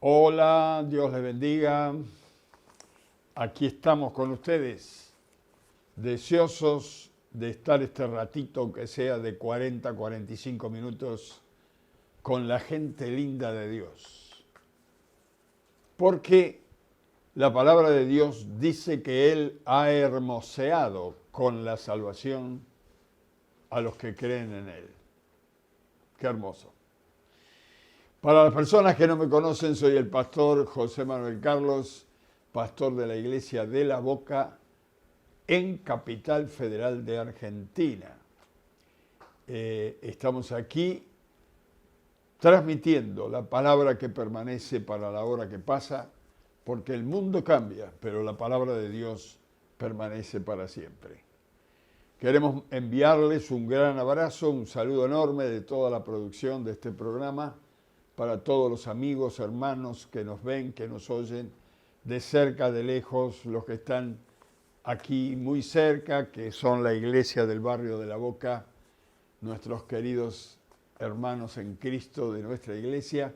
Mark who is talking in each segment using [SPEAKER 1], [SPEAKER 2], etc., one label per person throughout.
[SPEAKER 1] Hola, Dios les bendiga. Aquí estamos con ustedes, deseosos de estar este ratito, aunque sea de 40, 45 minutos, con la gente linda de Dios. Porque la palabra de Dios dice que Él ha hermoseado con la salvación a los que creen en Él. Qué hermoso. Para las personas que no me conocen, soy el pastor José Manuel Carlos, pastor de la Iglesia de La Boca en Capital Federal de Argentina. Estamos aquí transmitiendo la palabra que permanece para la hora que pasa, porque el mundo cambia, pero la palabra de Dios permanece para siempre. Queremos enviarles un gran abrazo, un saludo enorme de toda la producción de este programa, para todos los amigos, hermanos que nos ven, que nos oyen, de cerca, de lejos, los que están aquí muy cerca, que son la iglesia del barrio de La Boca, nuestros queridos hermanos en Cristo de nuestra iglesia,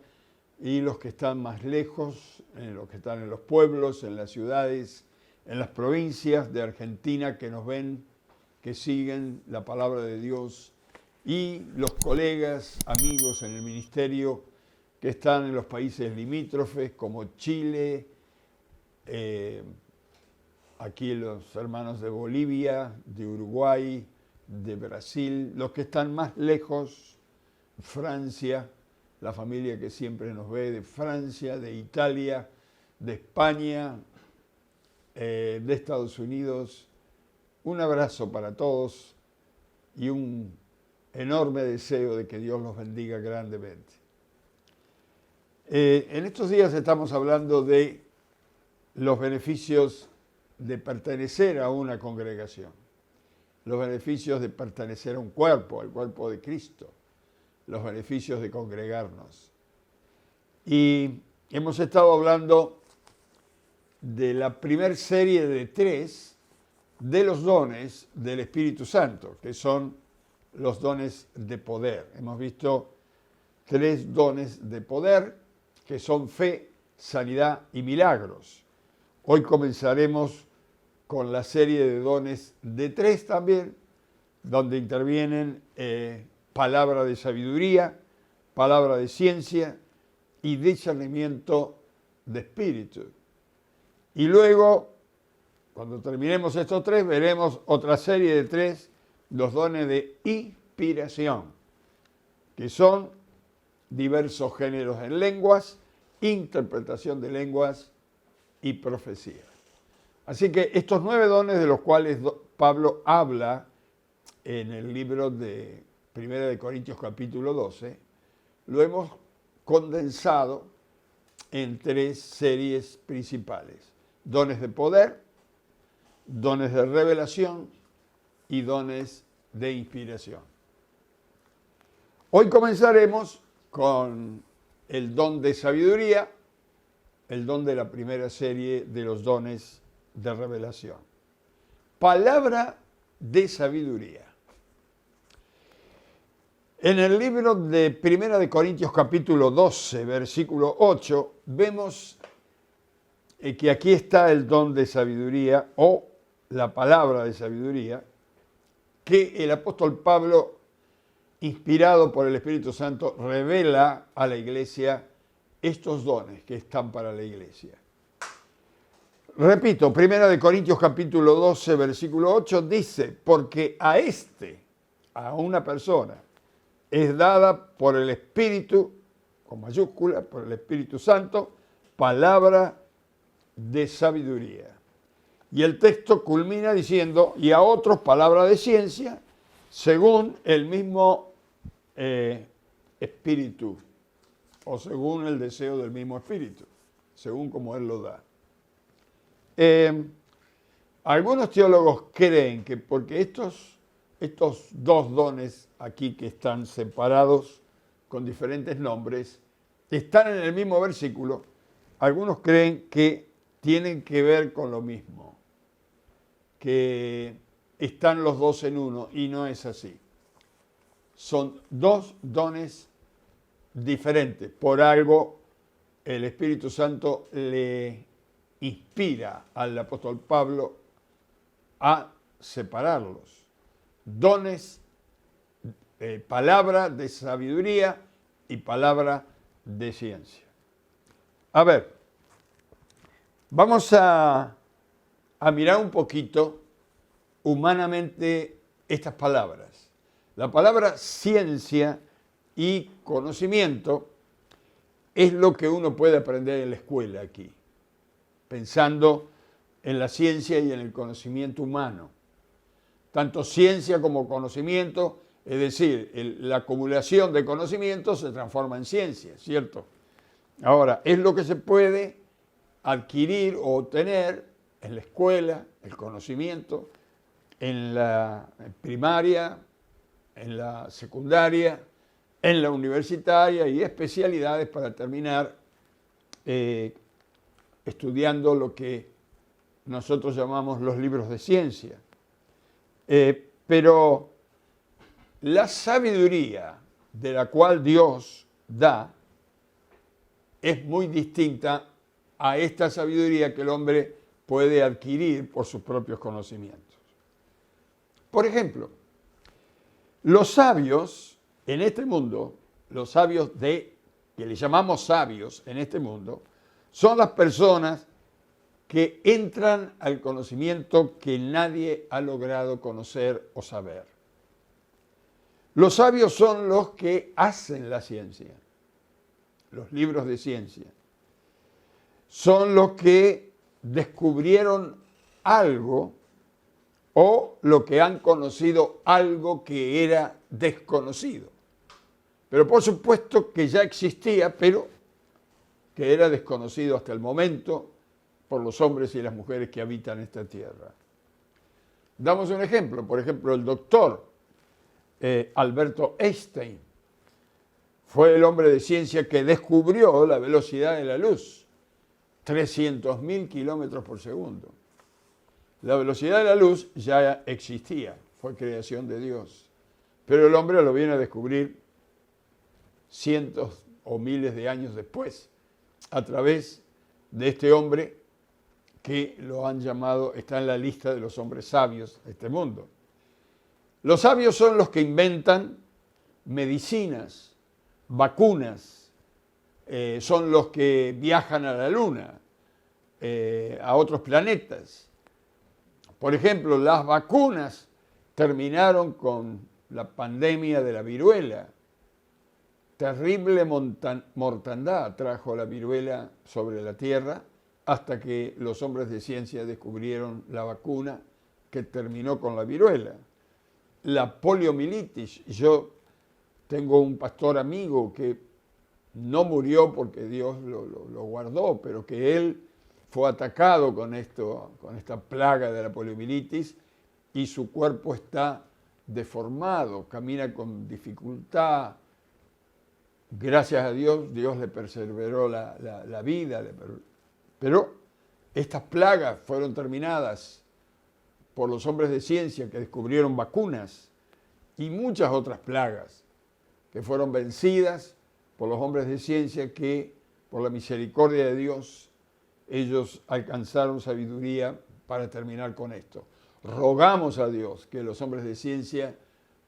[SPEAKER 1] y los que están más lejos, los que están en los pueblos, en las ciudades, en las provincias de Argentina, que nos ven, que siguen la palabra de Dios, y los colegas, amigos en el ministerio, que están en los países limítrofes como Chile, aquí los hermanos de Bolivia, de Uruguay, de Brasil, los que están más lejos, Francia, la familia que siempre nos ve de Francia, de Italia, de España, de Estados Unidos. Un abrazo para todos y un enorme deseo de que Dios los bendiga grandemente. En estos días estamos hablando de los beneficios de pertenecer a una congregación, los beneficios de pertenecer a un cuerpo, al cuerpo de Cristo, los beneficios de congregarnos. Y hemos estado hablando de la primer serie de 3 de los dones del Espíritu Santo, que son los dones de poder. Hemos visto 3 dones de poder, que son fe, sanidad y milagros. Hoy comenzaremos con la serie de dones de 3 también, donde intervienen palabra de sabiduría, palabra de ciencia y discernimiento de espíritu. Y luego, cuando terminemos estos 3, veremos otra serie de 3, los dones de inspiración, que son diversos géneros en lenguas, interpretación de lenguas y profecía. Así que estos 9 dones de los cuales Pablo habla en el libro de 1 de Corintios capítulo 12, lo hemos condensado en 3 series principales: dones de poder, dones de revelación y dones de inspiración. Hoy comenzaremos con el don de sabiduría, el don de la primera serie de los dones de revelación. Palabra de sabiduría. En el libro de 1 de Corintios capítulo 12, versículo 8, vemos que aquí está el don de sabiduría o la palabra de sabiduría que el apóstol Pablo, inspirado por el Espíritu Santo, revela a la iglesia estos dones que están para la iglesia. Repito, 1 de Corintios capítulo 12, versículo 8 dice: porque a una persona, es dada por el Espíritu, con mayúscula, por el Espíritu Santo, palabra de sabiduría. Y el texto culmina diciendo: y a otros palabra de ciencia, según el mismo espíritu, o según el deseo del mismo espíritu, según como Él lo da. Algunos teólogos creen que porque estos 2 dones aquí que están separados con diferentes nombres, están en el mismo versículo, algunos creen que tienen que ver con lo mismo, que están los 2 en uno, y no es así. Son 2 dones diferentes. Por algo el Espíritu Santo le inspira al apóstol Pablo a separarlos. Dones, palabra de sabiduría y palabra de ciencia. A ver, vamos a mirar un poquito humanamente estas palabras. La palabra ciencia y conocimiento es lo que uno puede aprender en la escuela aquí, pensando en la ciencia y en el conocimiento humano. Tanto ciencia como conocimiento, es decir, la acumulación de conocimiento se transforma en ciencia, ¿cierto? Ahora, es lo que se puede adquirir o obtener en la escuela, el conocimiento, en la primaria, en la secundaria, en la universitaria y especialidades para terminar estudiando lo que nosotros llamamos los libros de ciencia. Pero la sabiduría de la cual Dios da es muy distinta a esta sabiduría que el hombre puede adquirir por sus propios conocimientos. Por ejemplo, los sabios en este mundo, los sabios que le llamamos sabios en este mundo, son las personas que entran al conocimiento que nadie ha logrado conocer o saber. Los sabios son los que hacen la ciencia, los libros de ciencia. Son los que descubrieron algo o lo que han conocido algo que era desconocido. Pero por supuesto que ya existía, pero que era desconocido hasta el momento por los hombres y las mujeres que habitan esta tierra. Damos un ejemplo, por ejemplo, el doctor Alberto Einstein fue el hombre de ciencia que descubrió la velocidad de la luz, 300.000 kilómetros por segundo. La velocidad de la luz ya existía, fue creación de Dios, pero el hombre lo viene a descubrir cientos o miles de años después, a través de este hombre que lo han llamado, está en la lista de los hombres sabios de este mundo. Los sabios son los que inventan medicinas, vacunas, son los que viajan a la luna, a otros planetas. Por ejemplo, las vacunas terminaron con la pandemia de la viruela. Terrible mortandad trajo la viruela sobre la Tierra hasta que los hombres de ciencia descubrieron la vacuna que terminó con la viruela. La poliomielitis, yo tengo un pastor amigo que no murió porque Dios lo guardó, pero que él fue atacado con esta plaga de la poliomielitis y su cuerpo está deformado, camina con dificultad. Gracias a Dios, Dios le perseveró la vida, pero estas plagas fueron terminadas por los hombres de ciencia que descubrieron vacunas y muchas otras plagas que fueron vencidas por los hombres de ciencia que, por la misericordia de Dios, ellos alcanzaron sabiduría para terminar con esto. Rogamos a Dios que los hombres de ciencia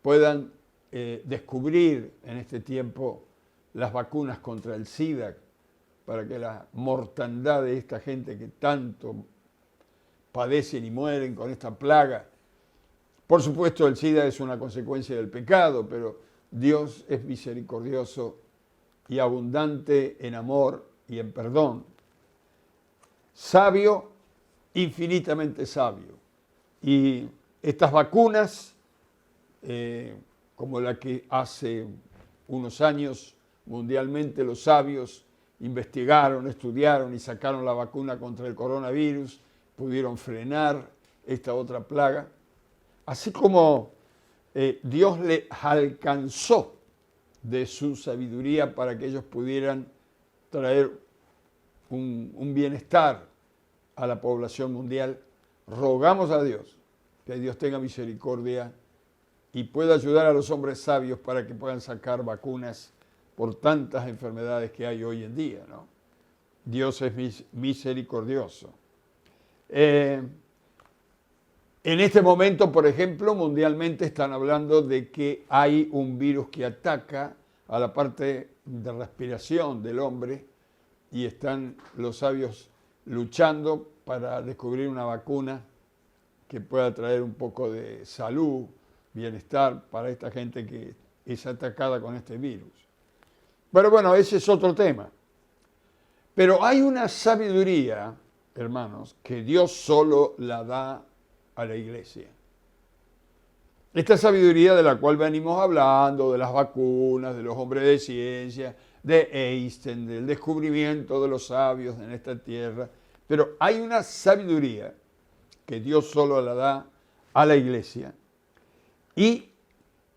[SPEAKER 1] puedan descubrir en este tiempo las vacunas contra el SIDA, para que la mortandad de esta gente que tanto padecen y mueren con esta plaga. Por supuesto, el SIDA es una consecuencia del pecado, pero Dios es misericordioso y abundante en amor y en perdón. Sabio, infinitamente sabio. Y estas vacunas, como la que hace unos años mundialmente los sabios investigaron, estudiaron y sacaron la vacuna contra el coronavirus, pudieron frenar esta otra plaga. Así como Dios les alcanzó de su sabiduría para que ellos pudieran traer un bienestar a la población mundial, rogamos a Dios que Dios tenga misericordia y pueda ayudar a los hombres sabios para que puedan sacar vacunas por tantas enfermedades que hay hoy en día, ¿no? Dios es misericordioso. En este momento, por ejemplo, mundialmente están hablando de que hay un virus que ataca a la parte de respiración del hombre y están los sabios luchando para descubrir una vacuna que pueda traer un poco de salud, bienestar para esta gente que es atacada con este virus. Pero bueno, ese es otro tema. Pero hay una sabiduría, hermanos, que Dios solo la da a la iglesia. Esta sabiduría de la cual venimos hablando, de las vacunas, de los hombres de ciencia, de Einstein, del descubrimiento de los sabios en esta tierra, pero hay una sabiduría que Dios solo la da a la iglesia y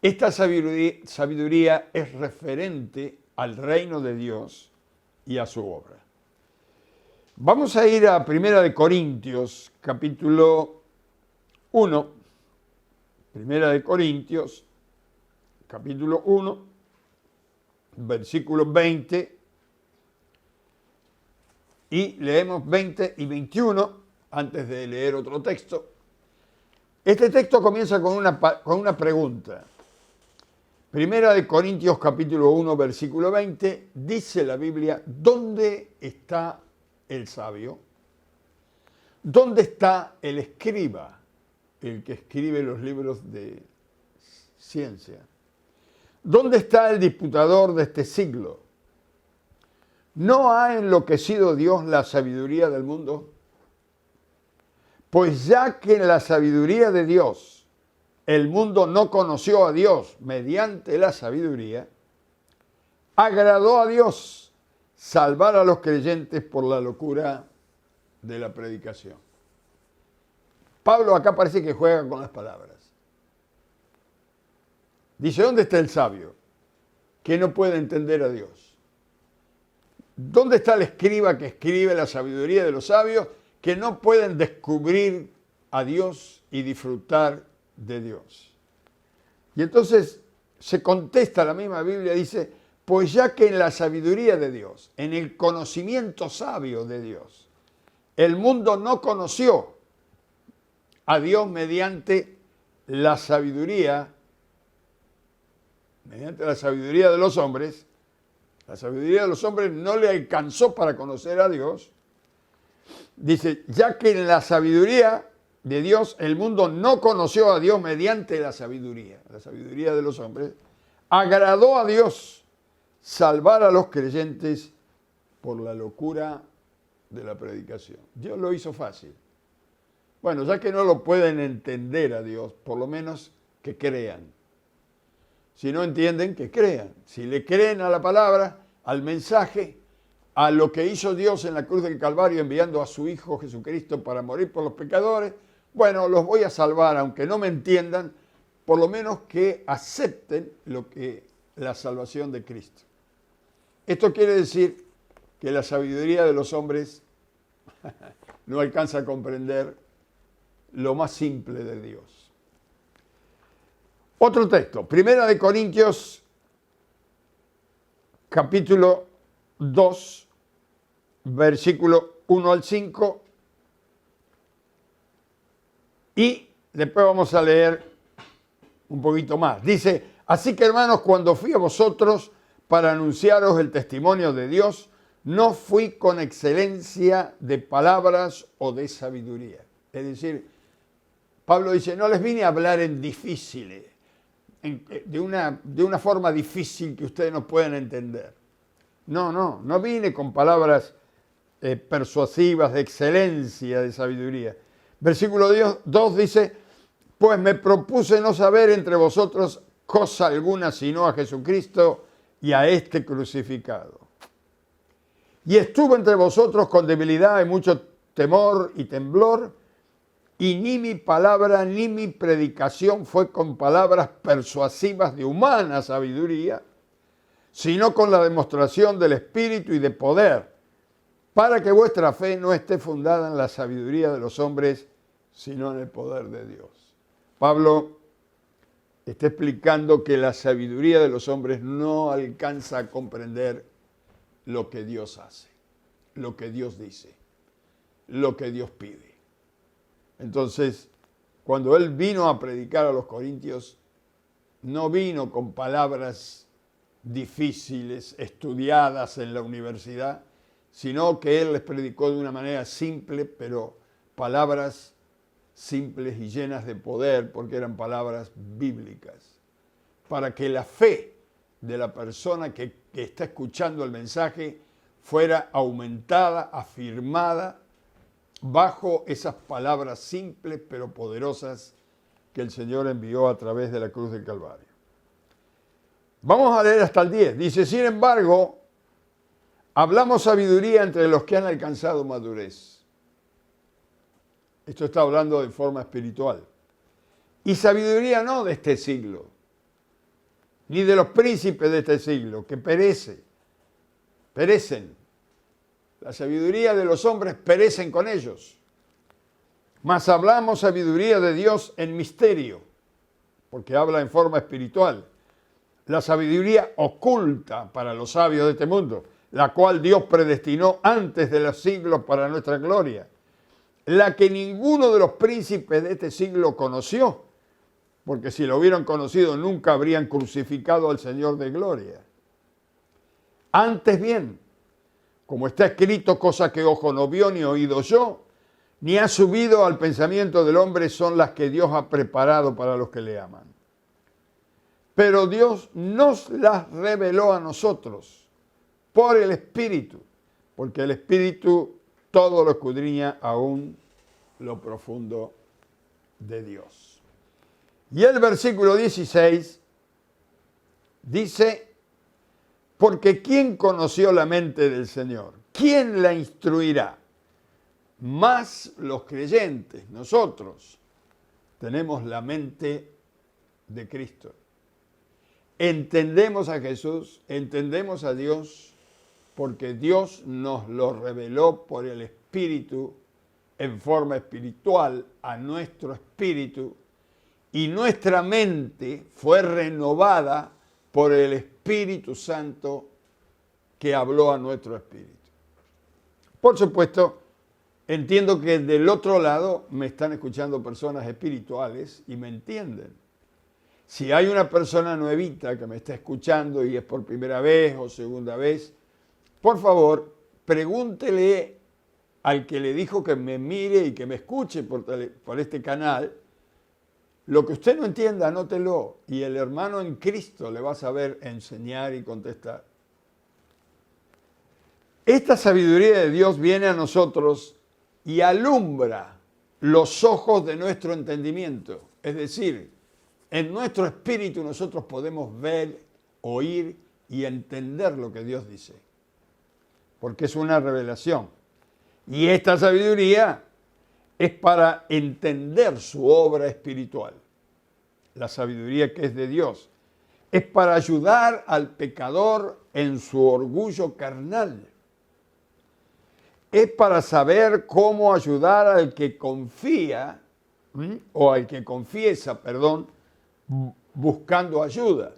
[SPEAKER 1] esta sabiduría es referente al reino de Dios y a su obra. Vamos a ir a 1 Corintios, capítulo 1, 1 Corintios, capítulo 1, versículo 20, y leemos 20 y 21 antes de leer otro texto. Este texto comienza con una pregunta. 1 Corintios, capítulo 1, versículo 20, dice la Biblia, ¿dónde está el sabio? ¿Dónde está el escriba? El que escribe los libros de ciencia. ¿Dónde está el disputador de este siglo? ¿No ha enloquecido Dios la sabiduría del mundo? Pues ya que en la sabiduría de Dios el mundo no conoció a Dios mediante la sabiduría, agradó a Dios salvar a los creyentes por la locura de la predicación. Pablo acá parece que juega con las palabras. Dice, ¿dónde está el sabio que no puede entender a Dios? ¿Dónde está el escriba que escribe la sabiduría de los sabios que no pueden descubrir a Dios y disfrutar de Dios? Y entonces se contesta la misma Biblia, dice, pues ya que en la sabiduría de Dios, en el conocimiento sabio de Dios, el mundo no conoció a Dios mediante la sabiduría de los hombres. La sabiduría de los hombres no le alcanzó para conocer a Dios. Dice, ya que en la sabiduría de Dios el mundo no conoció a Dios mediante la sabiduría de los hombres, agradó a Dios salvar a los creyentes por la locura de la predicación. Dios lo hizo fácil. Bueno, ya que no lo pueden entender a Dios, por lo menos que crean. Si no entienden, que crean. Si le creen a la palabra, al mensaje, a lo que hizo Dios en la cruz del Calvario enviando a su Hijo Jesucristo para morir por los pecadores, bueno, los voy a salvar, aunque no me entiendan, por lo menos que acepten la salvación de Cristo. Esto quiere decir que la sabiduría de los hombres no alcanza a comprender lo más simple de Dios. Otro texto, 1 Corintios, capítulo 2, versículo 1 al 5, y después vamos a leer un poquito más. Dice, así que hermanos, cuando fui a vosotros para anunciaros el testimonio de Dios, no fui con excelencia de palabras o de sabiduría. Es decir, Pablo dice, no les vine a hablar en difíciles, de una forma difícil que ustedes no pueden entender. No vine con palabras persuasivas de excelencia, de sabiduría. Versículo 2 dice, pues me propuse no saber entre vosotros cosa alguna sino a Jesucristo y a este crucificado. Y estuve entre vosotros con debilidad y mucho temor y temblor, y ni mi palabra ni mi predicación fue con palabras persuasivas de humana sabiduría, sino con la demostración del Espíritu y de poder, para que vuestra fe no esté fundada en la sabiduría de los hombres, sino en el poder de Dios. Pablo está explicando que la sabiduría de los hombres no alcanza a comprender lo que Dios hace. lo que Dios dice, lo que Dios pide. Entonces, cuando él vino a predicar a los corintios, no vino con palabras difíciles, estudiadas en la universidad, sino que él les predicó de una manera simple, pero palabras simples y llenas de poder, porque eran palabras bíblicas, para que la fe de la persona que está escuchando el mensaje fuera aumentada, afirmada, bajo esas palabras simples pero poderosas que el Señor envió a través de la cruz del Calvario. Vamos a leer hasta el 10. Dice, sin embargo, hablamos sabiduría entre los que han alcanzado madurez. Esto está hablando de forma espiritual. Y sabiduría no de este siglo, ni de los príncipes de este siglo, que perecen. La sabiduría de los hombres perecen con ellos. Mas hablamos sabiduría de Dios en misterio, porque habla en forma espiritual. La sabiduría oculta para los sabios de este mundo, la cual Dios predestinó antes de los siglos para nuestra gloria, la que ninguno de los príncipes de este siglo conoció, porque si lo hubieran conocido nunca habrían crucificado al Señor de gloria. Antes bien, como está escrito, cosa que ojo no vio ni oído oyó, ni ha subido al pensamiento del hombre, son las que Dios ha preparado para los que le aman. Pero Dios nos las reveló a nosotros por el Espíritu, porque el Espíritu todo lo escudriña aún lo profundo de Dios. Y el versículo 16 dice, porque ¿quién conoció la mente del Señor? ¿Quién la instruirá? Más los creyentes, nosotros, tenemos la mente de Cristo. Entendemos a Jesús, entendemos a Dios, porque Dios nos lo reveló por el Espíritu en forma espiritual a nuestro espíritu, y nuestra mente fue renovada por el Espíritu Santo que habló a nuestro espíritu. Por supuesto, entiendo que del otro lado me están escuchando personas espirituales y me entienden. Si hay una persona nuevita que me está escuchando y es por primera vez o segunda vez, por favor, pregúntele al que le dijo que me mire y que me escuche por este canal. Lo que usted no entienda, anótelo, y el hermano en Cristo le va a saber enseñar y contestar. Esta sabiduría de Dios viene a nosotros y alumbra los ojos de nuestro entendimiento. Es decir, en nuestro espíritu nosotros podemos ver, oír y entender lo que Dios dice, porque es una revelación. Y esta sabiduría es para entender su obra espiritual. La sabiduría que es de Dios es para ayudar al pecador en su orgullo carnal. Es para saber cómo ayudar al que confía, o al que confiesa, buscando ayuda.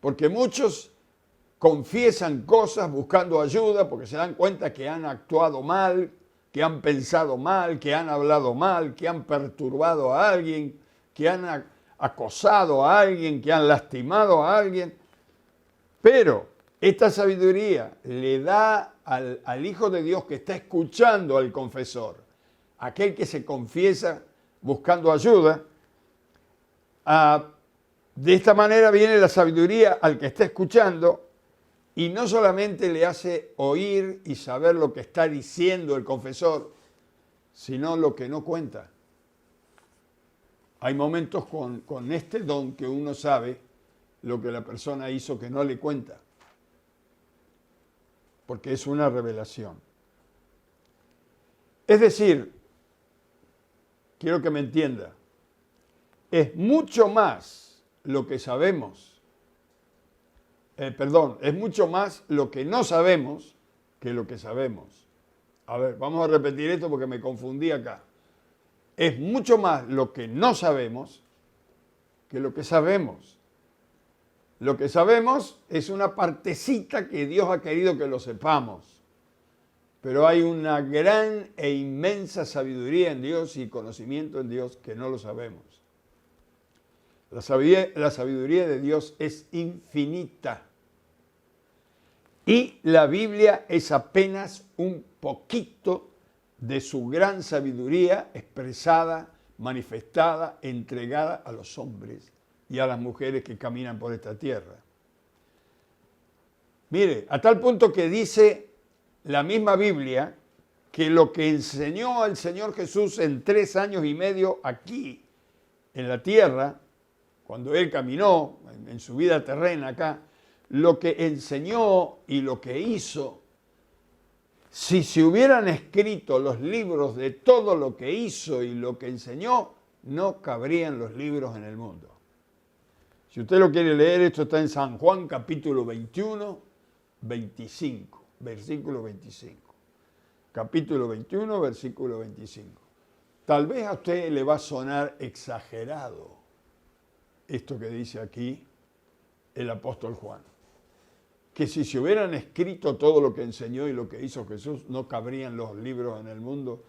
[SPEAKER 1] Porque muchos confiesan cosas buscando ayuda porque se dan cuenta que han actuado mal, que han pensado mal, que han hablado mal, que han perturbado a alguien, que han acosado a alguien, que han lastimado a alguien. Pero esta sabiduría le da al Hijo de Dios que está escuchando al confesor, aquel que se confiesa buscando ayuda. De esta manera viene la sabiduría al que está escuchando y no solamente le hace oír y saber lo que está diciendo el confesor, sino lo que no cuenta. Hay momentos con este don que uno sabe lo que la persona hizo que no le cuenta, porque es una revelación. Es decir, quiero que me entienda, es mucho más lo que sabemos, es mucho más lo que no sabemos que lo que sabemos. A ver, vamos a repetir esto porque me confundí acá. Es mucho más lo que no sabemos que lo que sabemos. Lo que sabemos es una partecita que Dios ha querido que lo sepamos. Pero hay una gran e inmensa sabiduría en Dios y conocimiento en Dios que no lo sabemos. La sabiduría de Dios es infinita. Y la Biblia es apenas un poquito de su gran sabiduría expresada, manifestada, entregada a los hombres y a las mujeres que caminan por esta tierra. Mire, a tal punto que dice la misma Biblia que lo que enseñó el Señor Jesús en 3 años y medio aquí, en la tierra, cuando Él caminó en su vida terrena acá, lo que enseñó y lo que hizo, si se hubieran escrito los libros de todo lo que hizo y lo que enseñó, no cabrían los libros en el mundo. Si usted lo quiere leer, esto está en San Juan capítulo 21, 25, versículo 25. Capítulo 21, versículo 25. Tal vez a usted le va a sonar exagerado esto que dice aquí el apóstol Juan. Que si se hubieran escrito todo lo que enseñó y lo que hizo Jesús, no cabrían los libros en el mundo.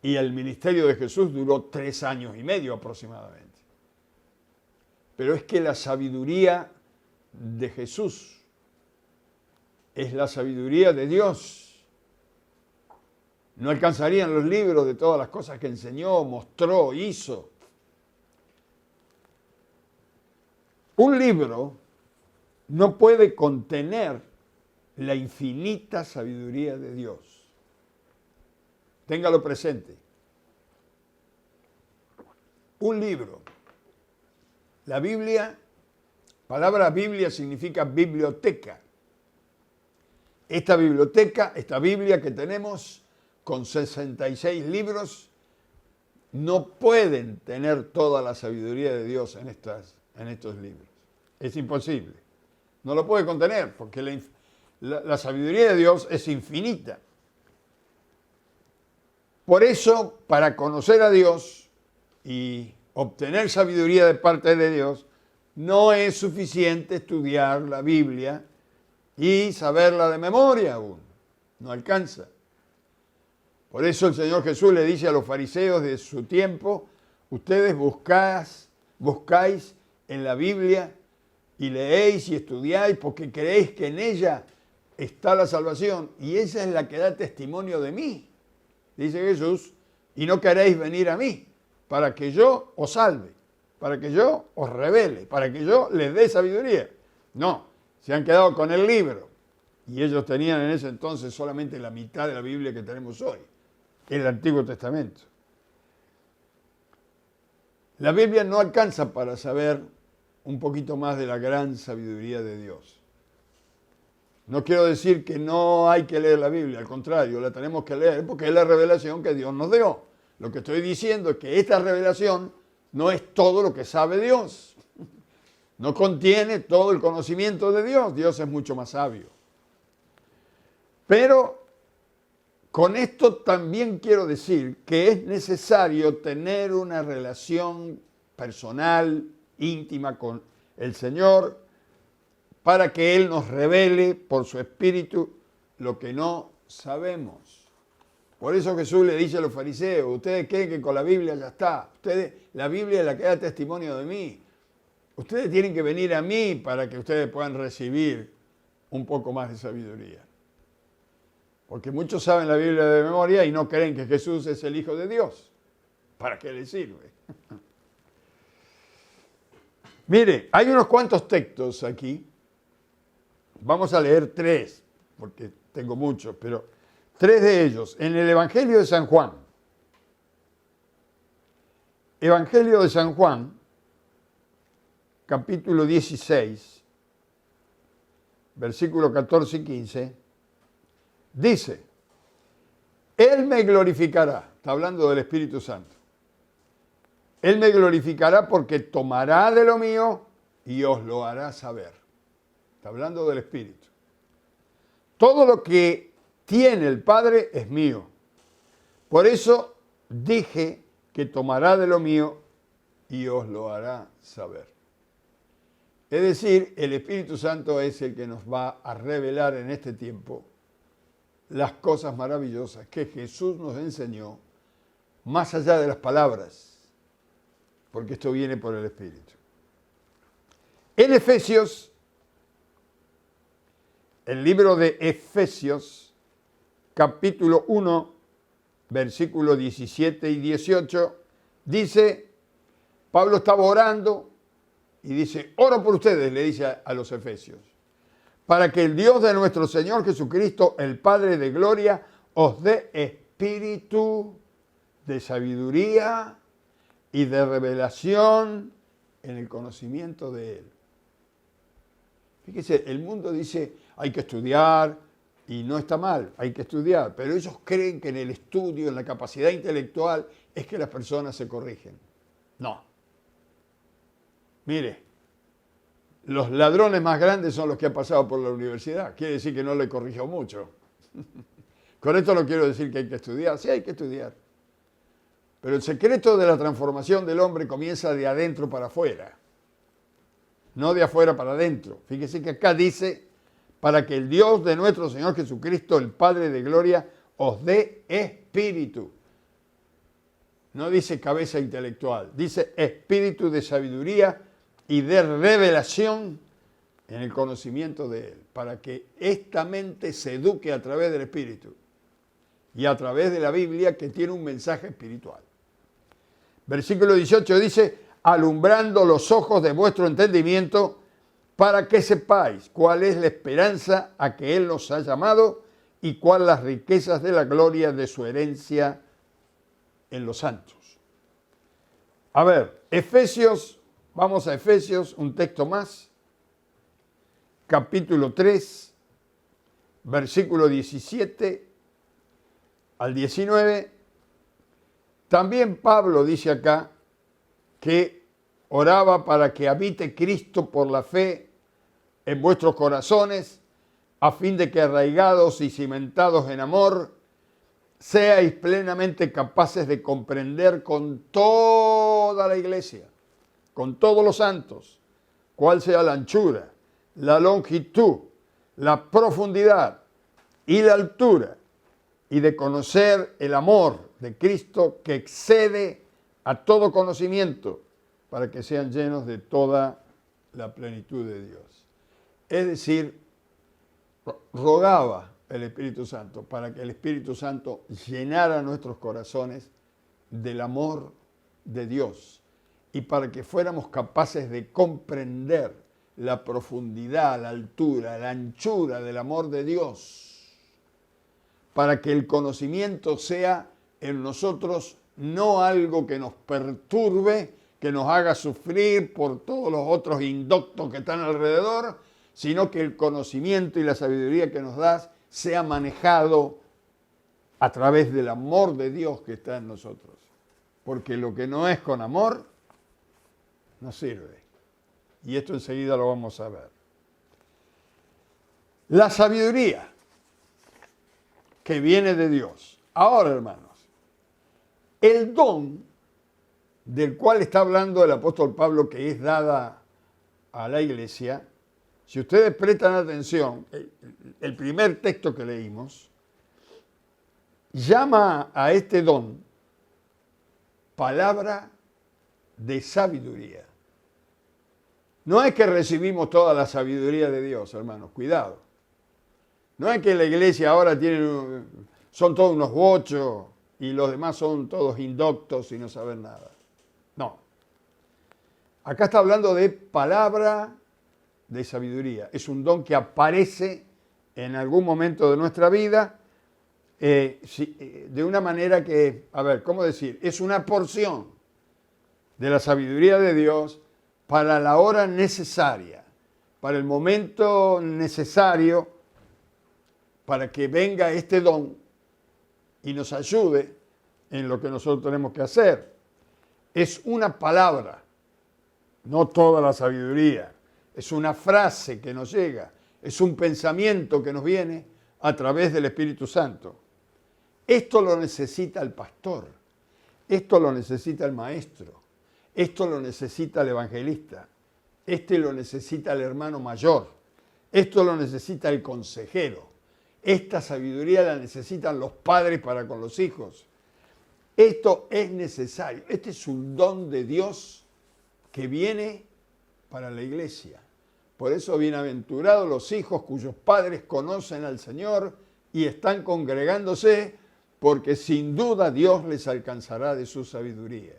[SPEAKER 1] Y el ministerio de Jesús duró 3 años y medio aproximadamente. Pero es que la sabiduría de Jesús es la sabiduría de Dios. No alcanzarían los libros de todas las cosas que enseñó, mostró, hizo. Un libro no puede contener la infinita sabiduría de Dios. Téngalo presente. Un libro. La Biblia, palabra Biblia significa biblioteca. Esta biblioteca, esta Biblia que tenemos con 66 libros, no pueden tener toda la sabiduría de Dios en estos libros. Es imposible. No lo puede contener porque la sabiduría de Dios es infinita. Por eso, para conocer a Dios y obtener sabiduría de parte de Dios, no es suficiente estudiar la Biblia y saberla de memoria aún. No alcanza. Por eso el Señor Jesús le dice a los fariseos de su tiempo, ustedes buscáis en la Biblia y leéis y estudiáis porque creéis que en ella está la salvación y esa es la que da testimonio de mí, dice Jesús, y no queréis venir a mí para que yo os salve, para que yo os revele, para que yo les dé sabiduría. No, se han quedado con el libro y ellos tenían en ese entonces solamente la mitad de la Biblia que tenemos hoy, el Antiguo Testamento. La Biblia no alcanza para saber un poquito más de la gran sabiduría de Dios. No quiero decir que no hay que leer la Biblia, al contrario, la tenemos que leer porque es la revelación que Dios nos dio. Lo que estoy diciendo es que esta revelación no es todo lo que sabe Dios. No contiene todo el conocimiento de Dios. Dios es mucho más sabio. Pero con esto también quiero decir que es necesario tener una relación personal, íntima con el Señor, para que Él nos revele por su Espíritu lo que no sabemos. Por eso Jesús le dice a los fariseos, ustedes creen que con la Biblia ya está, la Biblia es la que da testimonio de mí. Ustedes tienen que venir a mí para que ustedes puedan recibir un poco más de sabiduría. Porque muchos saben la Biblia de memoria y no creen que Jesús es el Hijo de Dios. ¿Para qué les sirve? Mire, hay unos cuantos textos aquí. Vamos a leer 3, porque tengo muchos, pero 3 de ellos. En el Evangelio de San Juan. Evangelio de San Juan, capítulo 16, versículo 14 y 15, dice, Él me glorificará, está hablando del Espíritu Santo, Él me glorificará porque tomará de lo mío y os lo hará saber. Está hablando del Espíritu. Todo lo que tiene el Padre es mío. Por eso dije que tomará de lo mío y os lo hará saber. Es decir, el Espíritu Santo es el que nos va a revelar en este tiempo las cosas maravillosas que Jesús nos enseñó más allá de las palabras, porque esto viene por el Espíritu. En Efesios, el libro de Efesios, capítulo 1, versículos 17 y 18, dice, Pablo estaba orando y dice, oro por ustedes, le dice a los efesios, para que el Dios de nuestro Señor Jesucristo, el Padre de gloria, os dé espíritu de sabiduría y de revelación en el conocimiento de Él. Fíjese, el mundo dice, hay que estudiar, y no está mal, hay que estudiar, pero ellos creen que en el estudio, en la capacidad intelectual, es que las personas se corrigen. No. Mire, los ladrones más grandes son los que han pasado por la universidad. Quiere decir que no le corrigió mucho. Con esto no quiero decir que hay que estudiar. Sí, hay que estudiar. Pero el secreto de la transformación del hombre comienza de adentro para afuera. No de afuera para adentro. Fíjese que acá dice, para que el Dios de nuestro Señor Jesucristo, el Padre de gloria, os dé espíritu. No dice cabeza intelectual, dice espíritu de sabiduría y de revelación en el conocimiento de Él, para que esta mente se eduque a través del Espíritu y a través de la Biblia, que tiene un mensaje espiritual. Versículo 18 dice, alumbrando los ojos de vuestro entendimiento, para que sepáis cuál es la esperanza a que Él nos ha llamado y cuáles las riquezas de la gloria de su herencia en los santos. A ver, Efesios, vamos a Efesios, un texto más, capítulo 3, versículo 17 al 19. También Pablo dice acá que oraba para que habite Cristo por la fe en vuestros corazones, a fin de que arraigados y cimentados en amor, seáis plenamente capaces de comprender con toda la iglesia, con todos los santos, cuál sea la anchura, la longitud, la profundidad y la altura, y de conocer el amor de Cristo que excede a todo conocimiento, para que sean llenos de toda la plenitud de Dios. Es decir, rogaba el Espíritu Santo para que el Espíritu Santo llenara nuestros corazones del amor de Dios y para que fuéramos capaces de comprender la profundidad, la altura, la anchura del amor de Dios, para que el conocimiento sea en nosotros no algo que nos perturbe, que nos haga sufrir por todos los otros indoctos que están alrededor, sino que el conocimiento y la sabiduría que nos das sea manejado a través del amor de Dios que está en nosotros. Porque lo que no es con amor, no sirve. Y esto enseguida lo vamos a ver. La sabiduría que viene de Dios. Ahora, hermanos, el don del cual está hablando el apóstol Pablo, que es dada a la iglesia, si ustedes prestan atención, el primer texto que leímos llama a este don palabra de sabiduría. No es que recibimos toda la sabiduría de Dios, hermanos, cuidado. No es que la iglesia ahora son todos unos bochos y los demás son todos indoctos y no saben nada. No. Acá está hablando de palabra de sabiduría. Es un don que aparece en algún momento de nuestra vida de una manera que, a ver, ¿cómo decir? Es una porción de la sabiduría de Dios para la hora necesaria, para el momento necesario, para que venga este don y nos ayude en lo que nosotros tenemos que hacer. Es una palabra, no toda la sabiduría. Es una frase que nos llega, es un pensamiento que nos viene a través del Espíritu Santo. Esto lo necesita el pastor, esto lo necesita el maestro, esto lo necesita el evangelista, este lo necesita el hermano mayor, esto lo necesita el consejero, Esta sabiduría la necesitan los padres para con los hijos. Esto es necesario. Este es un don de Dios que viene para la iglesia. Por eso, bienaventurados los hijos cuyos padres conocen al Señor y están congregándose, porque sin duda Dios les alcanzará de su sabiduría.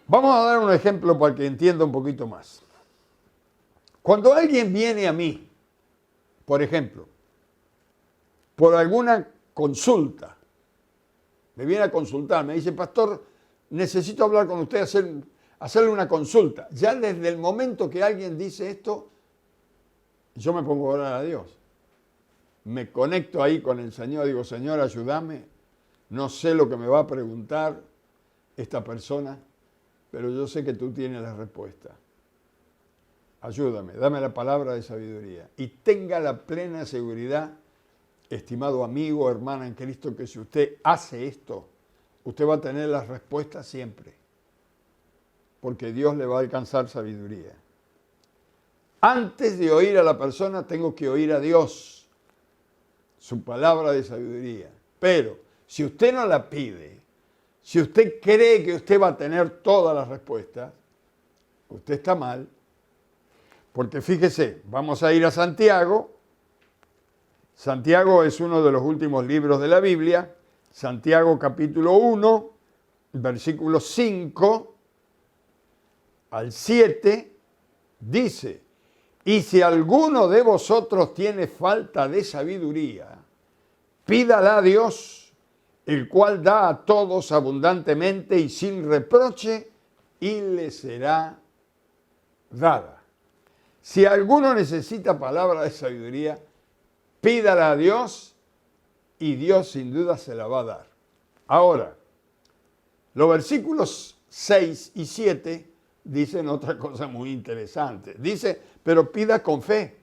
[SPEAKER 1] Vamos a dar un ejemplo para que entienda un poquito más. Cuando alguien viene a mí, por ejemplo, por alguna consulta, me viene a consultar, me dice, pastor, necesito hablar con usted, hacerle una consulta. Ya desde el momento que alguien dice esto, yo me pongo a orar a Dios. Me conecto ahí con el Señor, digo, Señor, ayúdame, no sé lo que me va a preguntar esta persona, pero yo sé que tú tienes la respuesta. Ayúdame, dame la palabra de sabiduría y tenga la plena seguridad, estimado amigo, hermana en Cristo, que si usted hace esto, usted va a tener las respuestas siempre, porque Dios le va a alcanzar sabiduría. Antes de oír a la persona, tengo que oír a Dios, su palabra de sabiduría. Pero si usted no la pide, si usted cree que usted va a tener todas las respuestas, usted está mal. Porque fíjese, vamos a ir a Santiago. Santiago es uno de los últimos libros de la Biblia. Santiago capítulo 1, versículos 5 al 7, dice, y si alguno de vosotros tiene falta de sabiduría, pídala a Dios, el cual da a todos abundantemente y sin reproche, y le será dada. Si alguno necesita palabra de sabiduría, pídala a Dios y Dios sin duda se la va a dar. Ahora, los versículos 6 y 7 dicen otra cosa muy interesante. Dice, pero pida con fe,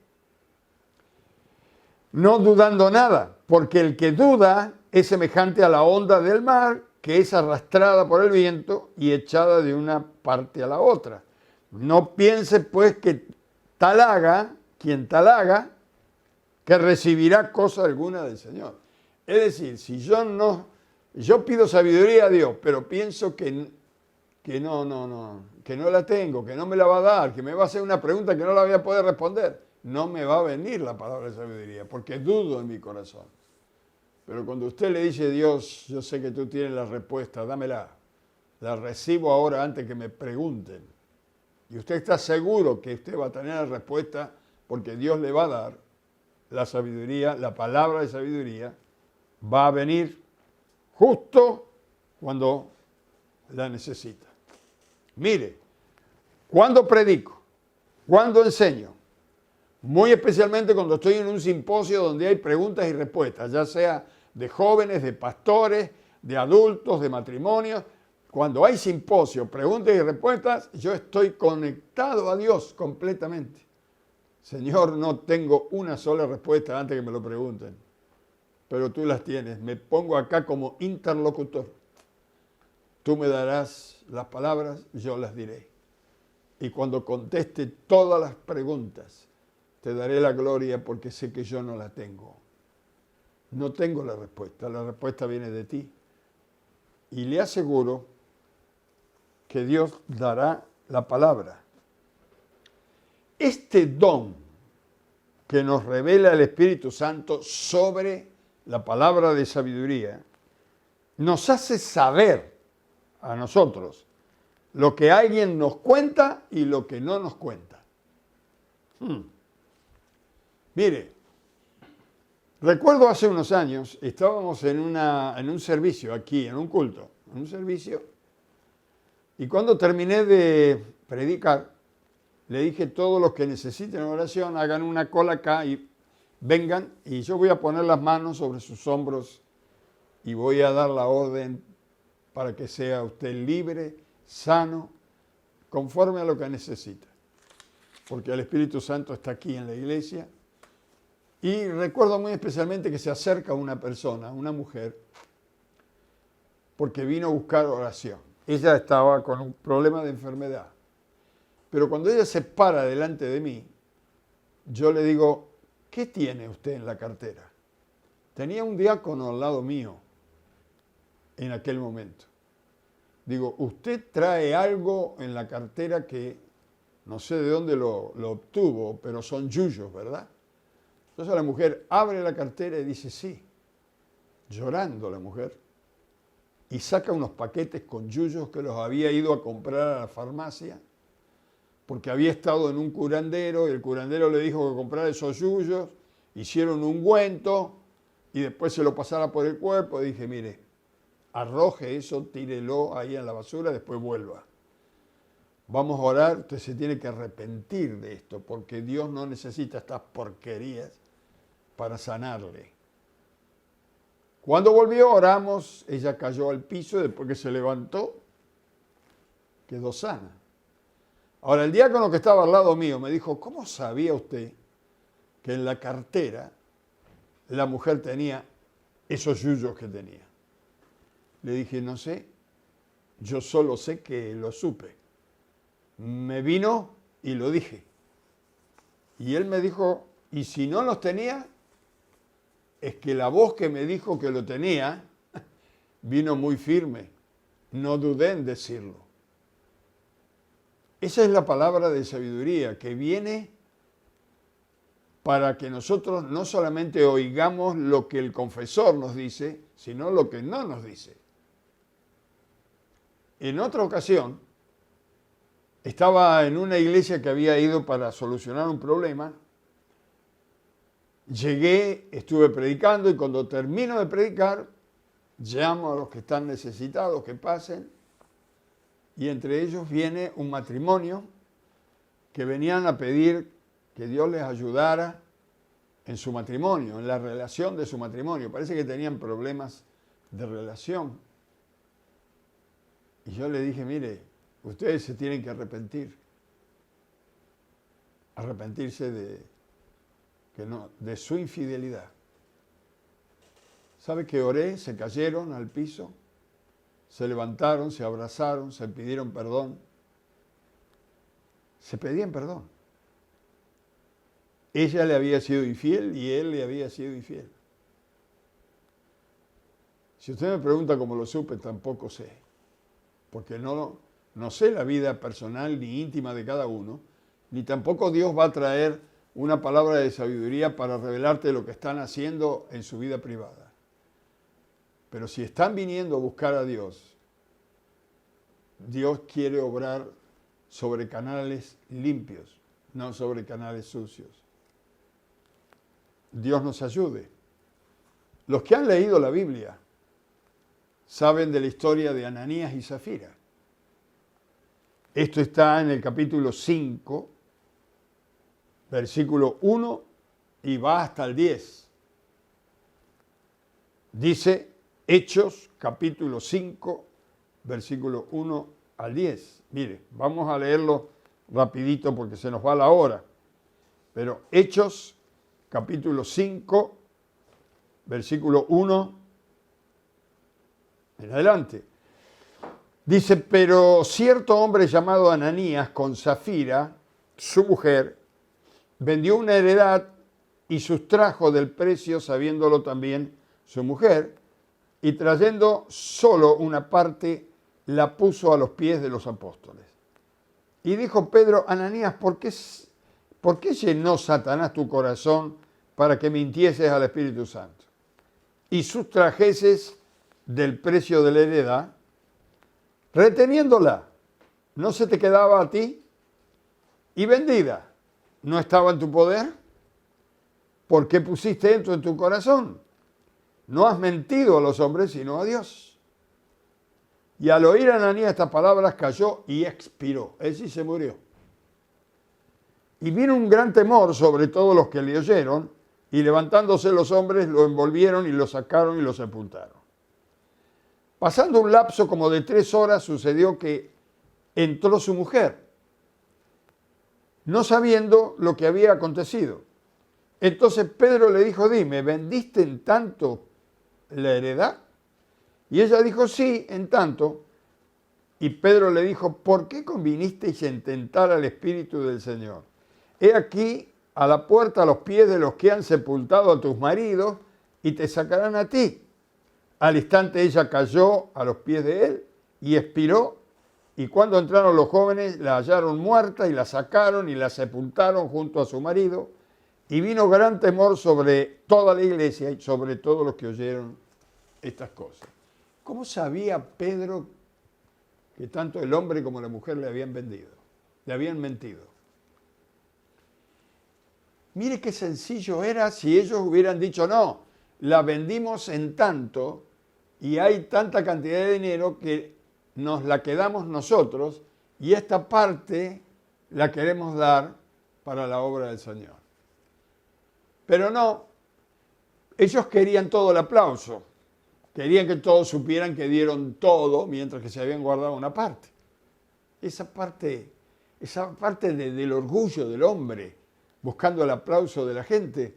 [SPEAKER 1] no dudando nada, porque el que duda es semejante a la onda del mar, que es arrastrada por el viento y echada de una parte a la otra. No piense pues que quien tal haga, que recibirá cosa alguna del Señor. Es decir, si yo pido sabiduría a Dios, pero pienso que no la tengo, que no me la va a dar, que me va a hacer una pregunta que no la voy a poder responder, no me va a venir la palabra de sabiduría, porque dudo en mi corazón. Pero cuando usted le dice, Dios, yo sé que tú tienes la respuesta, dámela, la recibo ahora antes que me pregunten. Y usted está seguro que usted va a tener la respuesta porque Dios le va a dar la sabiduría, la palabra de sabiduría, va a venir justo cuando la necesita. Mire, cuando predico, cuando enseño, muy especialmente cuando estoy en un simposio donde hay preguntas y respuestas, ya sea de jóvenes, de pastores, de adultos, de matrimonios, cuando hay simposio, preguntas y respuestas, yo estoy conectado a Dios completamente. Señor, no tengo una sola respuesta antes que me lo pregunten, pero tú las tienes. Me pongo acá como interlocutor. Tú me darás las palabras, yo las diré. Y cuando conteste todas las preguntas, te daré la gloria porque sé que yo no la tengo. No tengo la respuesta viene de ti. Y le aseguro que Dios dará la palabra. Este don que nos revela el Espíritu Santo sobre la palabra de sabiduría, nos hace saber a nosotros lo que alguien nos cuenta y lo que no nos cuenta. Mire, recuerdo hace unos años, estábamos en un servicio aquí, en un culto, en un servicio. Y cuando terminé de predicar, le dije, todos los que necesiten oración, hagan una cola acá y vengan, y yo voy a poner las manos sobre sus hombros y voy a dar la orden para que sea usted libre, sano, conforme a lo que necesita. Porque el Espíritu Santo está aquí en la iglesia. Y recuerdo muy especialmente que se acerca una persona, una mujer, porque vino a buscar oración. Ella estaba con un problema de enfermedad. Pero cuando ella se para delante de mí, yo le digo, ¿qué tiene usted en la cartera? Tenía un diácono al lado mío en aquel momento. Digo, usted trae algo en la cartera que no sé de dónde lo obtuvo, pero son yuyos, ¿verdad? Entonces la mujer abre la cartera y dice, sí, llorando la mujer, y saca unos paquetes con yuyos que los había ido a comprar a la farmacia, porque había estado en un curandero y el curandero le dijo que comprara esos yuyos, hicieron un ungüento y después se lo pasara por el cuerpo. Y dije, mire, arroje eso, tírelo ahí en la basura, después vuelva. Vamos a orar, usted se tiene que arrepentir de esto, porque Dios no necesita estas porquerías para sanarle. Cuando volvió, oramos, ella cayó al piso, después que se levantó, quedó sana. Ahora, el diácono que estaba al lado mío me dijo, ¿cómo sabía usted que en la cartera la mujer tenía esos yuyos que tenía? Le dije, no sé, yo solo sé que lo supe. Me vino y lo dije. Y él me dijo, ¿y si no los tenía? Es que la voz que me dijo que lo tenía vino muy firme. No dudé en decirlo. Esa es la palabra de sabiduría que viene para que nosotros no solamente oigamos lo que el confesor nos dice, sino lo que no nos dice. En otra ocasión, estaba en una iglesia que había ido para solucionar un problema. Llegué, estuve predicando y cuando termino de predicar, llamo a los que están necesitados que pasen y entre ellos viene un matrimonio que venían a pedir que Dios les ayudara en su matrimonio, en la relación de su matrimonio. Parece que tenían problemas de relación. Y yo le dije, mire, ustedes se tienen que arrepentirse de su infidelidad. ¿Sabe que oré? Se cayeron al piso, se levantaron, se abrazaron, se pidieron perdón. Se pedían perdón. Ella le había sido infiel y él le había sido infiel. Si usted me pregunta cómo lo supe, tampoco sé. Porque no sé la vida personal ni íntima de cada uno, ni tampoco Dios va a traer una palabra de sabiduría para revelarte lo que están haciendo en su vida privada. Pero si están viniendo a buscar a Dios, Dios quiere obrar sobre canales limpios, no sobre canales sucios. Dios nos ayude. Los que han leído la Biblia saben de la historia de Ananías y Zafira. Esto está en el capítulo 5, versículo 1 y va hasta el 10. Dice Hechos, capítulo 5, versículo 1 al 10. Mire, vamos a leerlo rapidito porque se nos va la hora. Pero Hechos, capítulo 5, versículo 1 en adelante. Dice, pero cierto hombre llamado Ananías con Zafira, su mujer, vendió una heredad y sustrajo del precio, sabiéndolo también su mujer, y trayendo solo una parte, la puso a los pies de los apóstoles. Y dijo Pedro, Ananías, ¿por qué llenó Satanás tu corazón para que mintieses al Espíritu Santo? Y sustrajeses del precio de la heredad, reteniéndola, ¿no se te quedaba a ti? Y vendida, ¿no estaba en tu poder? ¿Por qué pusiste esto en tu corazón? No has mentido a los hombres, sino a Dios. Y al oír a Ananías estas palabras, cayó y expiró. Él sí se murió. Y vino un gran temor sobre todos los que le oyeron, y levantándose los hombres, lo envolvieron y lo sacaron y lo sepultaron. Pasando un lapso como de 3 horas, sucedió que entró su mujer, no sabiendo lo que había acontecido. Entonces Pedro le dijo, dime, ¿vendiste en tanto la heredad? Y ella dijo, sí, en tanto. Y Pedro le dijo, ¿por qué convinisteis en tentar al Espíritu del Señor? He aquí, a la puerta a los pies de los que han sepultado a tus maridos y te sacarán a ti. Al instante ella cayó a los pies de él y expiró, y cuando entraron los jóvenes la hallaron muerta y la sacaron y la sepultaron junto a su marido, y vino gran temor sobre toda la iglesia y sobre todos los que oyeron estas cosas. ¿Cómo sabía Pedro que tanto el hombre como la mujer le habían vendido, le habían mentido? Mire qué sencillo era si ellos hubieran dicho, no, la vendimos en tanto y hay tanta cantidad de dinero que nos la quedamos nosotros y esta parte la queremos dar para la obra del Señor. Pero no, ellos querían todo el aplauso, querían que todos supieran que dieron todo mientras que se habían guardado una parte. Esa parte del orgullo del hombre, buscando el aplauso de la gente.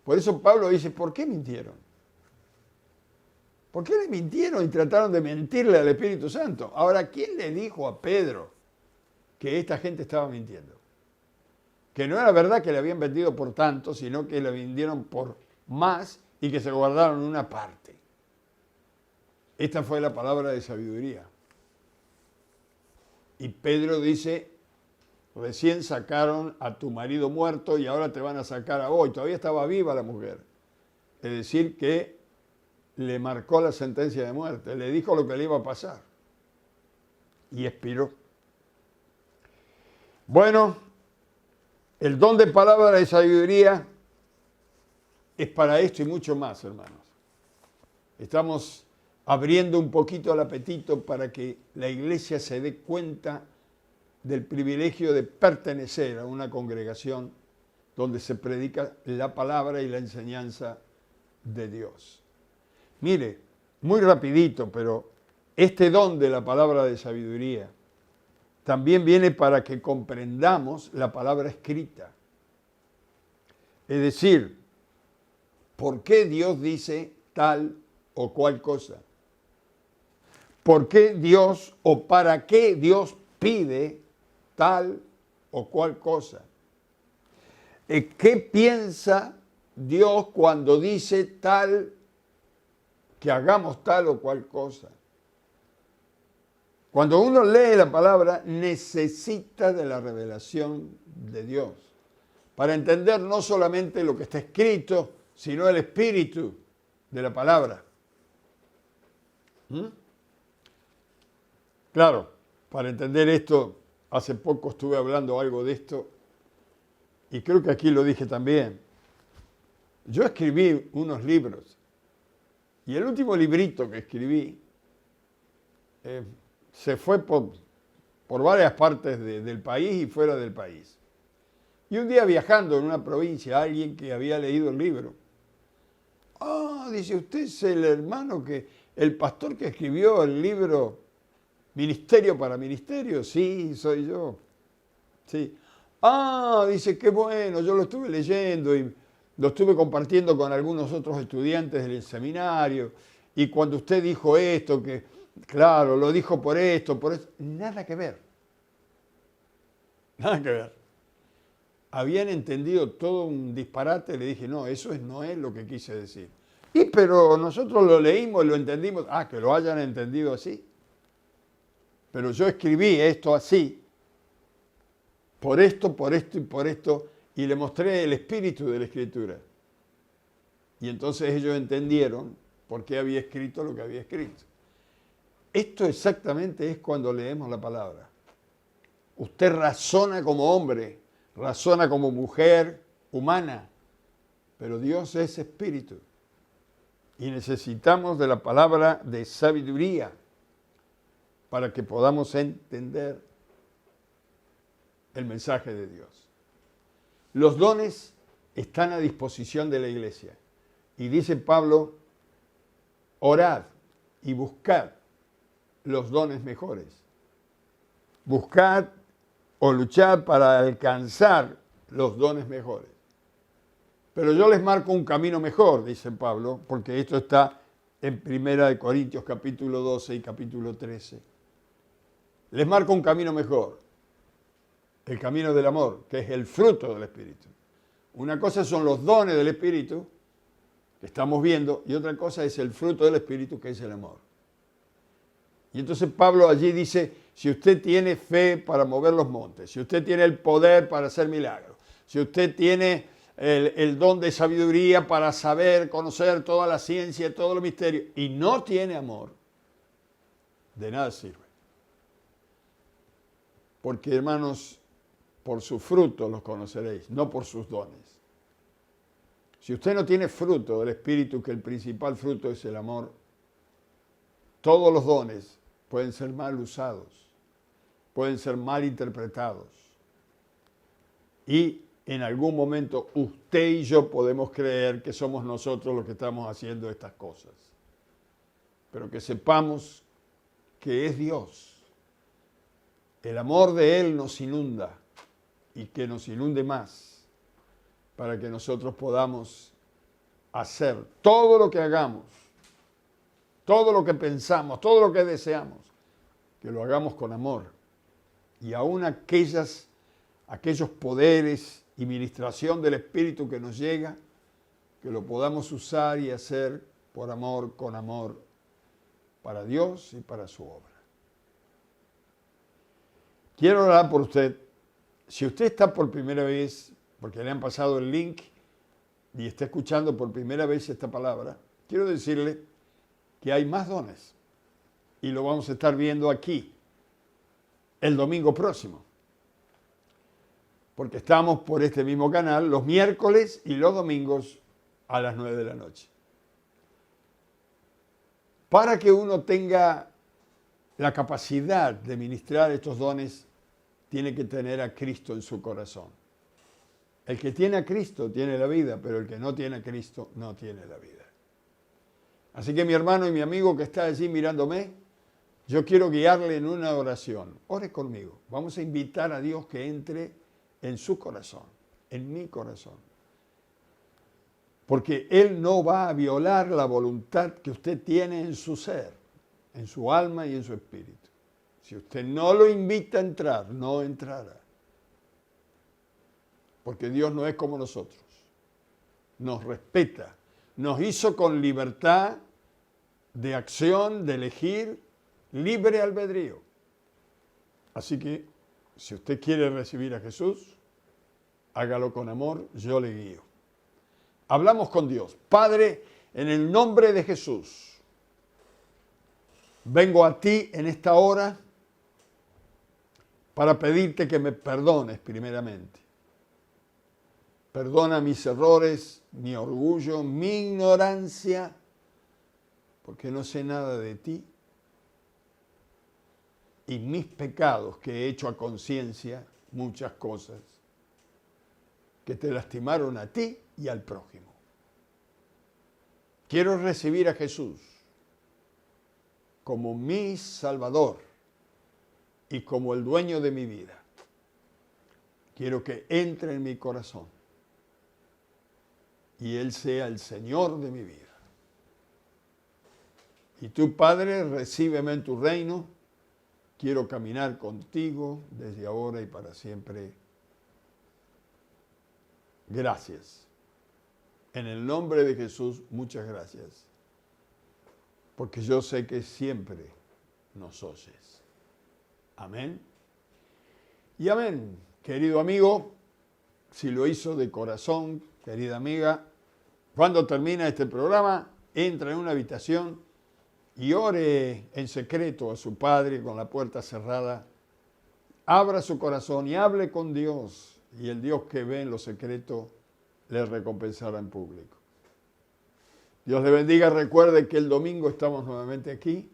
[SPEAKER 1] Por eso Pablo dice, ¿por qué mintieron? ¿Por qué le mintieron y trataron de mentirle al Espíritu Santo? Ahora, ¿quién le dijo a Pedro que esta gente estaba mintiendo? Que no era verdad que le habían vendido por tanto, sino que le vendieron por más y que se guardaron una parte. Esta fue la palabra de sabiduría. Y Pedro dice, recién sacaron a tu marido muerto y ahora te van a sacar a vos. Todavía estaba viva la mujer. Es decir, que le marcó la sentencia de muerte, le dijo lo que le iba a pasar. Y expiró. Bueno, el don de palabra de sabiduría es para esto y mucho más, hermanos. Estamos abriendo un poquito el apetito para que la iglesia se dé cuenta del privilegio de pertenecer a una congregación donde se predica la palabra y la enseñanza de Dios. Mire, muy rapidito, pero este don de la palabra de sabiduría también viene para que comprendamos la palabra escrita. Es decir, ¿por qué Dios dice tal o cual cosa? ¿Por qué Dios o para qué Dios pide tal o cual cosa? ¿Qué piensa Dios cuando dice tal, que hagamos tal o cual cosa? Cuando uno lee la palabra, necesita de la revelación de Dios para entender no solamente lo que está escrito, sino el espíritu de la palabra. Claro, para entender esto, hace poco estuve hablando algo de esto y creo que aquí lo dije también. Yo escribí unos libros y el último librito que escribí se fue por varias partes del país y fuera del país. Y un día viajando en una provincia, alguien que había leído el libro, dice, ¿usted es el hermano el pastor que escribió el libro Ministerio para Ministerio? Sí, soy yo. Sí. Dice, qué bueno, yo lo estuve leyendo y lo estuve compartiendo con algunos otros estudiantes del seminario. Y cuando usted dijo esto, que claro, lo dijo por esto, nada que ver. Nada que ver. Habían entendido todo un disparate, le dije, no, eso no es lo que quise decir. Pero nosotros lo leímos y lo entendimos. Que lo hayan entendido así. Pero yo escribí esto así, por esto y por esto, y le mostré el espíritu de la Escritura. Y entonces ellos entendieron por qué había escrito lo que había escrito. Esto exactamente es cuando leemos la palabra. Usted razona como hombre, razona como mujer humana, pero Dios es espíritu. Y necesitamos de la palabra de sabiduría para que podamos entender el mensaje de Dios. Los dones están a disposición de la iglesia. Y dice Pablo, orad y buscad los dones mejores. Buscad o luchad para alcanzar los dones mejores. Pero yo les marco un camino mejor, dice Pablo, porque esto está en 1 Corintios capítulo 12 y capítulo 13. Les marco un camino mejor, el camino del amor, que es el fruto del Espíritu. Una cosa son los dones del Espíritu, que estamos viendo, y otra cosa es el fruto del Espíritu, que es el amor. Y entonces Pablo allí dice, si usted tiene fe para mover los montes, si usted tiene el poder para hacer milagros, si usted tiene el don de sabiduría para saber, conocer toda la ciencia, todos los misterios, y no tiene amor, de nada sirve. Porque, hermanos, por sus frutos los conoceréis, no por sus dones. Si usted no tiene fruto del Espíritu, que el principal fruto es el amor, todos los dones pueden ser mal usados, pueden ser mal interpretados. Y en algún momento usted y yo podemos creer que somos nosotros los que estamos haciendo estas cosas. Pero que sepamos que es Dios. El amor de Él nos inunda y que nos inunde más para que nosotros podamos hacer todo lo que hagamos, todo lo que pensamos, todo lo que deseamos, que lo hagamos con amor. Y aún aquellos poderes y ministración del Espíritu que nos llega, que lo podamos usar y hacer por amor, con amor, para Dios y para su obra. Quiero orar por usted. Si usted está por primera vez, porque le han pasado el link y está escuchando por primera vez esta palabra, quiero decirle que hay más dones y lo vamos a estar viendo aquí el domingo próximo, porque estamos por este mismo canal los miércoles y los domingos a las 9 de la noche. Para que uno tenga la capacidad de ministrar estos dones, tiene que tener a Cristo en su corazón. El que tiene a Cristo tiene la vida, pero el que no tiene a Cristo no tiene la vida. Así que mi hermano y mi amigo que está allí mirándome, yo quiero guiarle en una oración. Ore conmigo. Vamos a invitar a Dios que entre en su corazón, en mi corazón. Porque Él no va a violar la voluntad que usted tiene en su ser, en su alma y en su espíritu. Si usted no lo invita a entrar, no entrará. Porque Dios no es como nosotros. Nos respeta. Nos hizo con libertad de acción, de elegir, libre albedrío. Así que, si usted quiere recibir a Jesús, hágalo con amor, yo le guío. Hablamos con Dios. Padre, en el nombre de Jesús, vengo a ti en esta hora para pedirte que me perdones primeramente. Perdona mis errores, mi orgullo, mi ignorancia, porque no sé nada de ti, y mis pecados que he hecho a conciencia, muchas cosas, que te lastimaron a ti y al prójimo. Quiero recibir a Jesús como mi Salvador y como el dueño de mi vida. Quiero que entre en mi corazón y Él sea el Señor de mi vida. Y tú, Padre, recíbeme en tu reino. Quiero caminar contigo desde ahora y para siempre. Gracias. En el nombre de Jesús, muchas gracias. Porque yo sé que siempre nos oyes. Amén. Y amén. Querido amigo, si lo hizo de corazón, querida amiga, cuando termina este programa, entra en una habitación y ore en secreto a su Padre con la puerta cerrada. Abra su corazón y hable con Dios. Y el Dios que ve en lo secreto le recompensará en público. Dios le bendiga. Recuerde que el domingo estamos nuevamente aquí.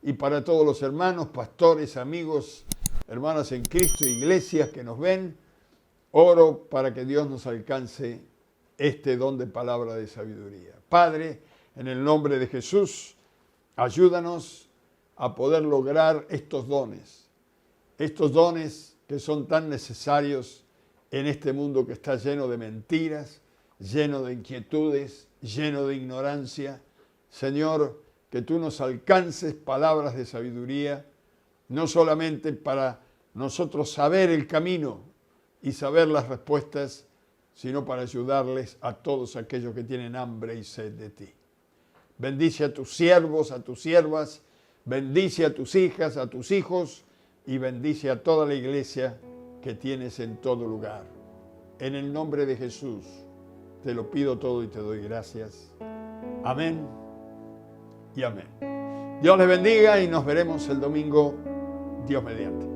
[SPEAKER 1] Y para todos los hermanos, pastores, amigos, hermanas en Cristo, iglesias que nos ven, oro para que Dios nos alcance este don de palabra de sabiduría. Padre, en el nombre de Jesús, ayúdanos a poder lograr estos dones que son tan necesarios en este mundo que está lleno de mentiras, lleno de inquietudes, lleno de ignorancia. Señor, que tú nos alcances palabras de sabiduría, no solamente para nosotros saber el camino y saber las respuestas, sino para ayudarles a todos aquellos que tienen hambre y sed de ti. Bendice a tus siervos, a tus siervas, bendice a tus hijas, a tus hijos y bendice a toda la iglesia que tienes en todo lugar. En el nombre de Jesús te lo pido todo y te doy gracias. Amén y amén. Dios les bendiga y nos veremos el domingo, Dios mediante.